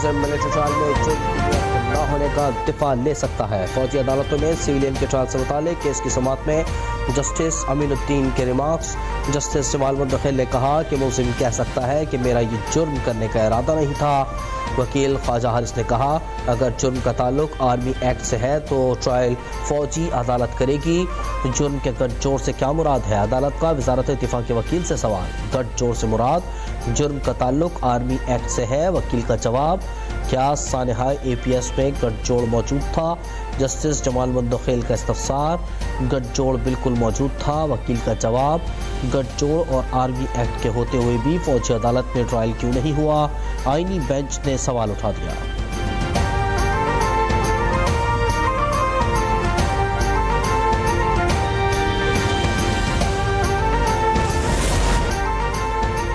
Terrorism military trial میں جرم نہ ہونے کا دفاع لے سکتا ہے. فوجی عدالتوں میں سویلین کے ٹرائل سے متعلق کیس کی سماعت میں جسٹس امین الدین کے ریمارکس. جسٹس جمال مدخل نے کہا کہ ملزم کہہ سکتا ہے کہ میرا یہ جرم کرنے کا ارادہ نہیں تھا. وکیل خواجہ حارث نے کہا اگر جرم کا تعلق آرمی ایکٹ سے ہے تو ٹرائل فوجی عدالت کرے گی. جرم کے گٹھ جوڑ سے کیا مراد ہے؟ عدالت کا وزارت دفاع کے وکیل سے سوال. گٹھ جوڑ سے مراد جرم کا تعلق آرمی ایکٹ سے ہے. وکیل کا جواب کیا سانحہ اے پی ایس میں گٹھ جوڑ موجود تھا؟ جسٹس جمال مدخل کا استفسار گٹھ جوڑ بالکل موجود تھا. وکیل کا جواب گٹھ جوڑ اور آرمی ایکٹ کے ہوتے ہوئے بھی فوجی عدالت میں ٹرائل کیوں نہیں ہوا؟ آئینی بینچ نے سوال اٹھا دیا.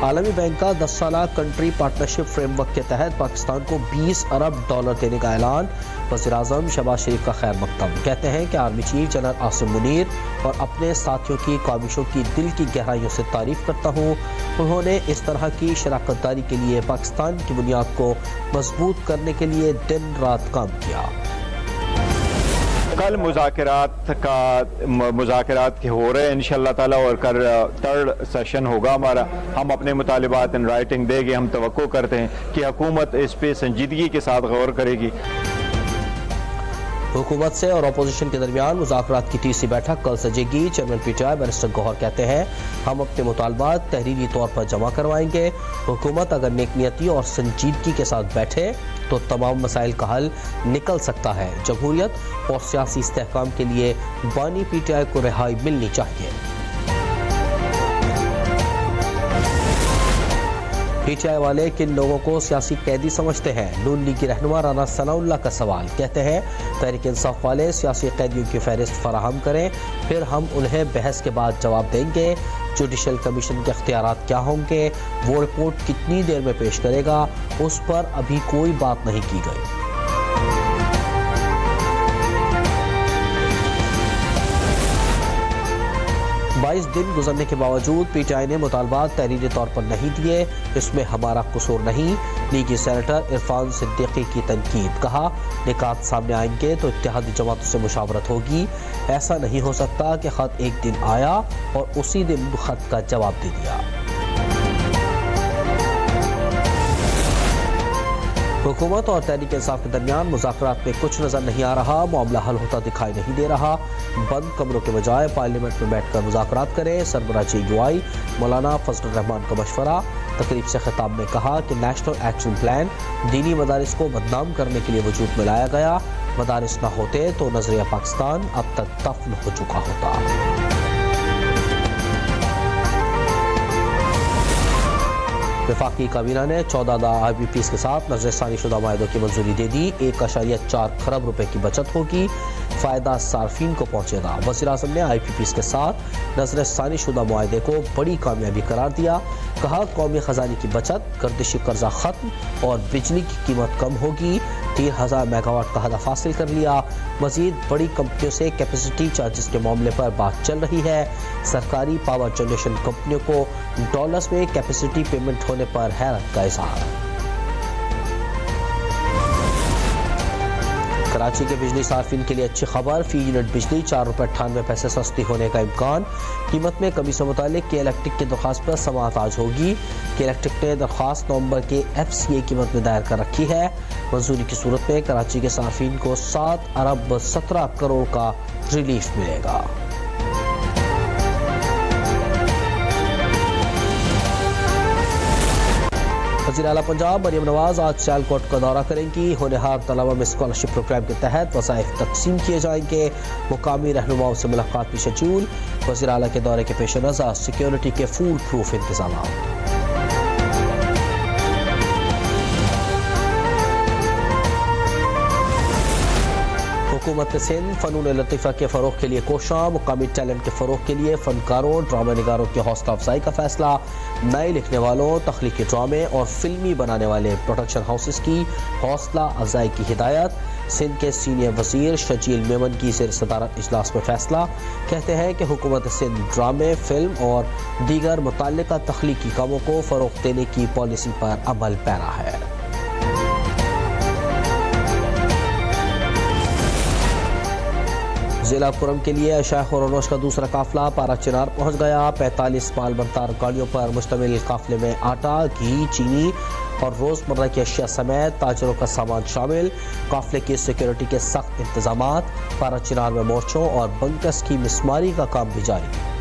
عالمی بینک کا 10 سالہ کنٹری پارٹنرشپ فریم ورک کے تحت پاکستان کو $20 ارب دینے کا اعلان. وزیر اعظم شہباز شریف کا خیر مقدم. کہتے ہیں کہ army chief general Asim Munir اور اپنے ساتھیوں کی کاوشوں کی دل کی گہرائیوں سے تعریف کرتا ہوں. انہوں نے اس طرح کی شراکت داری کے لیے پاکستان کی بنیاد کو مضبوط کرنے کے لیے دن رات کام کیا. کل مذاکرات کے ہو رہے ہیں انشاءاللہ تعالیٰ اور کل تھرڈ سیشن ہوگا ہمارا. ہم اپنے مطالبات ان رائٹنگ دیں گے. ہم توقع کرتے ہیں کہ حکومت اس پہ سنجیدگی کے ساتھ غور کرے گی. حکومت سے اور اپوزیشن کے درمیان مذاکرات کی تیسری بیٹھک کل سجے گی. Chairman P T I barrister Gohar کہتے ہیں ہم اپنے مطالبات تحریری طور پر جمع کروائیں گے. حکومت اگر نیک نیتی اور سنجیدگی کے ساتھ بیٹھے تو تمام مسائل کا حل نکل سکتا ہے. جمہوریت اور سیاسی استحکام کے لیے بانی پی ٹی آئی کو رہائی ملنی چاہیے. پی ٹی آئی والے کن لوگوں کو سیاسی قیدی سمجھتے ہیں؟ نون لیگ کی رہنما رانا ثناء اللہ کا سوال. کہتے ہیں تحریک انصاف والے سیاسی قیدیوں کی فہرست فراہم کریں پھر ہم انہیں بحث کے بعد جواب دیں گے. جوڈیشل کمیشن کے اختیارات کیا ہوں گے؟ وہ رپورٹ کتنی دیر میں پیش کرے گا؟ اس پر ابھی کوئی بات نہیں کی گئی. 22 دن گزرنے کے باوجود پی ٹی آئی نے مطالبات تحریری طور پر نہیں دیے. اس میں ہمارا قصور نہیں. لیگی سینیٹر عرفان صدیقی کی تنقید. کہا نکات سامنے آئیں گے تو اتحادی جماعتوں سے مشاورت ہوگی. ایسا نہیں ہو سکتا کہ خط ایک دن آیا اور اسی دن خط کا جواب دے دیا. حکومت اور تحریک انصاف کے درمیان مذاکرات میں کچھ نظر نہیں آ رہا. معاملہ حل ہوتا دکھائی نہیں دے رہا. بند کمروں کے بجائے پارلیمنٹ میں بیٹھ کر مذاکرات کریں. سربراہ JUI مولانا فضل الرحمان کا مشورہ. تقریب سے خطاب میں کہا کہ نیشنل ایکشن پلان دینی مدارس کو بدنام کرنے کے لیے وجود میں لایا گیا. مدارس نہ ہوتے تو نظریہ پاکستان اب تک دفن ہو چکا ہوتا. وفاقی کابینہ نے 14 IPPs کے ساتھ نظر ثانی شدہ معاہدوں کی منظوری دے دی. 1.4 کھرب روپے کی بچت ہوگی. فائدہ صارفین کو پہنچے گا. وزیر اعظم نے IPPs کے ساتھ نظر ثانی شدہ معاہدے کو بڑی کامیابی قرار دیا. کہا قومی خزانے کی بچت، گردشی قرضہ ختم اور بجلی کی قیمت کم ہوگی. 3000 میگا واٹ کا ہدف حاصل کر لیا. مزید بڑی کمپنیوں سے کیپیسٹی چارجز کے معاملے پر بات چل رہی ہے. سرکاری پاور جنریشن کمپنیوں کو ڈالرز میں کیپیسٹی پیمنٹ ہونے پر حیرت کا اظہار. کراچی کے بجلی صارفین کے لیے اچھی خبر. فی یونٹ بجلی 4.98 روپے سستی ہونے کا امکان. قیمت میں کمی سے متعلق کے الیکٹرک کی درخواست پر سماعت آج ہوگی. کے الیکٹرک نے درخواست نومبر کے FCA قیمت میں دائر کر رکھی ہے. منظوری کی صورت میں کراچی کے صارفین کو 7 ارب 17 کروڑ کا ریلیف ملے گا. وزیر اعلیٰ پنجاب مریم نواز آج سیالکوٹ کا دورہ کریں گی. ہونہار طلبہ میں اسکالرشپ پروگرام کے تحت وظائف تقسیم کیے جائیں گے. مقامی رہنماؤں سے ملاقات بھی شیڈول. وزیر اعلیٰ کے دورے کے پیش نظر سیکیورٹی کے فول پروف انتظامات. حکومت سندھ فنون لطیفہ کے فروغ کے لیے کوشاں. مقامی ٹیلنٹ کے فروغ کے لیے فنکاروں ڈرامہ نگاروں کی حوصلہ افزائی کا فیصلہ. نئے لکھنے والوں، تخلیقی ڈرامے اور فلمی بنانے والے پروڈکشن ہاؤسز کی حوصلہ افزائی کی ہدایت. سندھ کے سینئر وزیر شجیل میمن کی زیر صدارت اجلاس میں فیصلہ. کہتے ہیں کہ حکومت سندھ ڈرامے، فلم اور دیگر متعلقہ تخلیقی کاموں کو فروغ دینے کی پالیسی پر عمل پیرا ہے. ضلع کرم کے لیے شیخ اور انوش کا دوسرا قافلہ پارا چنار پہنچ گیا. 45 مال بردار گاڑیوں پر مشتمل قافلے میں آٹا، گھی، چینی اور روزمرہ کی اشیاء سمیت تاجروں کا سامان شامل. قافلے کی سیکیورٹی کے سخت انتظامات. پارا چنار میں مورچوں اور بنکس کی مسماری کا کام بھی جاری.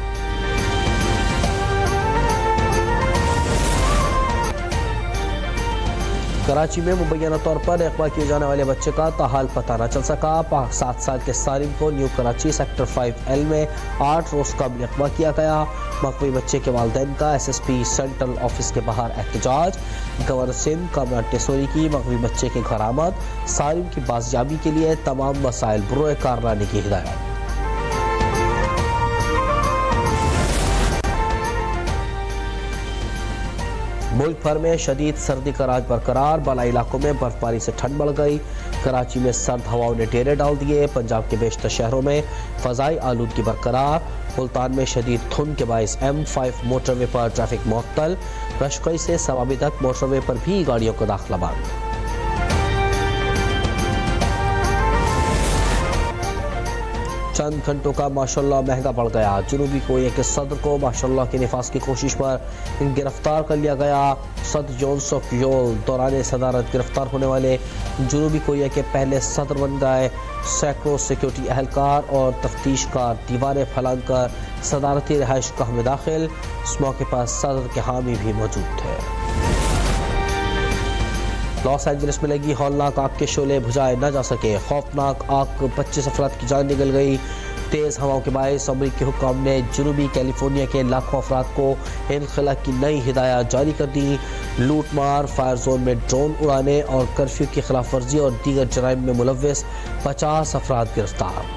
کراچی میں مبینہ طور پر اغوا کیے جانے والے بچے کا تاحال پتہ نہ چل سکا. 7 سال کے سالم کو نیو کراچی سیکٹر 5L میں 8 روز قبل اغوا کیا گیا. مغوی بچے کے والدین کا SSP سینٹرل آفس کے باہر احتجاج. گورنر سندھ کامران ٹیسوری کی مغوی بچے کے گھر آمد. سالم کی بازیابی کے لیے تمام وسائل بروئے کار لانے کی ہدایت. ملک بھر میں شدید سردی کا راج برقرار. بالائی علاقوں میں برف باری سے ٹھنڈ بڑھ گئی. کراچی میں سرد ہواؤں نے ڈیرے ڈال دیے. پنجاب کے بیشتر شہروں میں فضائی آلودگی برقرار. ملتان میں شدید دھند کے باعث M5 موٹر وے پر ٹریفک معطل. رشقی سے سوابی تک موٹر وے پر بھی گاڑیوں کا داخلہ بند. چند گھنٹوں کا ماشاءاللہ مہنگا پڑ گیا. جنوبی کوریا کے صدر کو ماشاءاللہ کے نفاذ کی کوشش پر گرفتار کر لیا گیا. صدر یون سک یول دوران صدارت گرفتار ہونے والے جنوبی کوریا کے پہلے صدر بن گئے. سینکڑوں سیکیورٹی اہلکار اور تفتیش کار دیواریں پھلانگ کر صدارتی رہائش گاہ میں داخل. اس موقع پر صدر کے حامی بھی موجود تھے. لاس اینجلس میں لگی ہولناک آگ کے شعلے بجھائے نہ جا سکے. خوفناک آگ 25 افراد کی جان نکل گئی. تیز ہواؤں کے باعث امریکی حکام نے جنوبی کیلیفورنیا کے لاکھوں افراد کو انخلا کی نئی ہدایات جاری کر دی. لوٹ مار، فائر زون میں ڈرون اڑانے اور کرفیو کی خلاف ورزی اور دیگر جرائم میں ملوث 50 افراد گرفتار.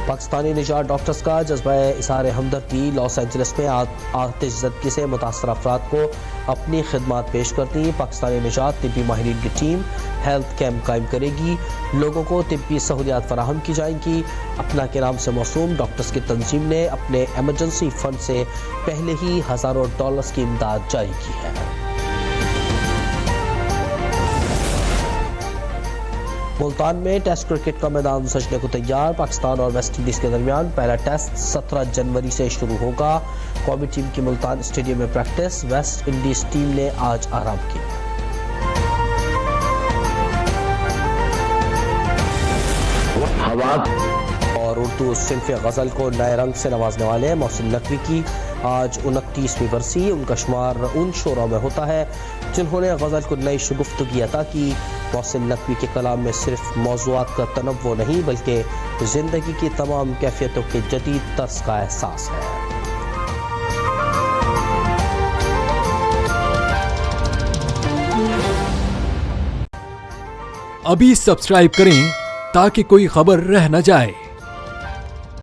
پاکستانی نژاد ڈاکٹرز کا جذبہ اظہار ہمدردی. لاس اینجلس میں آتش زدگی سے متاثرہ افراد کو اپنی خدمات پیش کرتی. پاکستانی نژاد طبی ماہرین کی ٹیم ہیلتھ کیمپ قائم کرے گی. لوگوں کو طبی سہولیات فراہم کی جائیں گی. اپنا کے نام سے موسوم ڈاکٹرز کی تنظیم نے اپنے ایمرجنسی فنڈ سے پہلے ہی ہزاروں ڈالرز کی امداد جاری کی ہے. ملتان میں ٹیسٹ کرکٹ کا میدان سجنے کو تیار. پاکستان اور ویسٹ انڈیز کے درمیان پہلا ٹیسٹ 17 جنوری سے شروع ہوگا. قومی ٹیم کی ملتان اسٹیڈیم میں پریکٹس. ویسٹ انڈیز ٹیم نے آج آرام کیا. اور اردو صنف غزل کو نئے رنگ سے نوازنے والے محسن نقوی کی آج 29ویں برسی. ان کا شمار ان شعراء میں ہوتا ہے جنہوں نے غزل کو نئی شگفتگی عطا کی. محسن نقوی کے کلام میں صرف موضوعات کا تنوع نہیں بلکہ زندگی کی تمام کیفیتوں کے جدید طرز کا احساس ہے. ابھی سبسکرائب کریں تاکہ کوئی خبر رہ نہ جائے.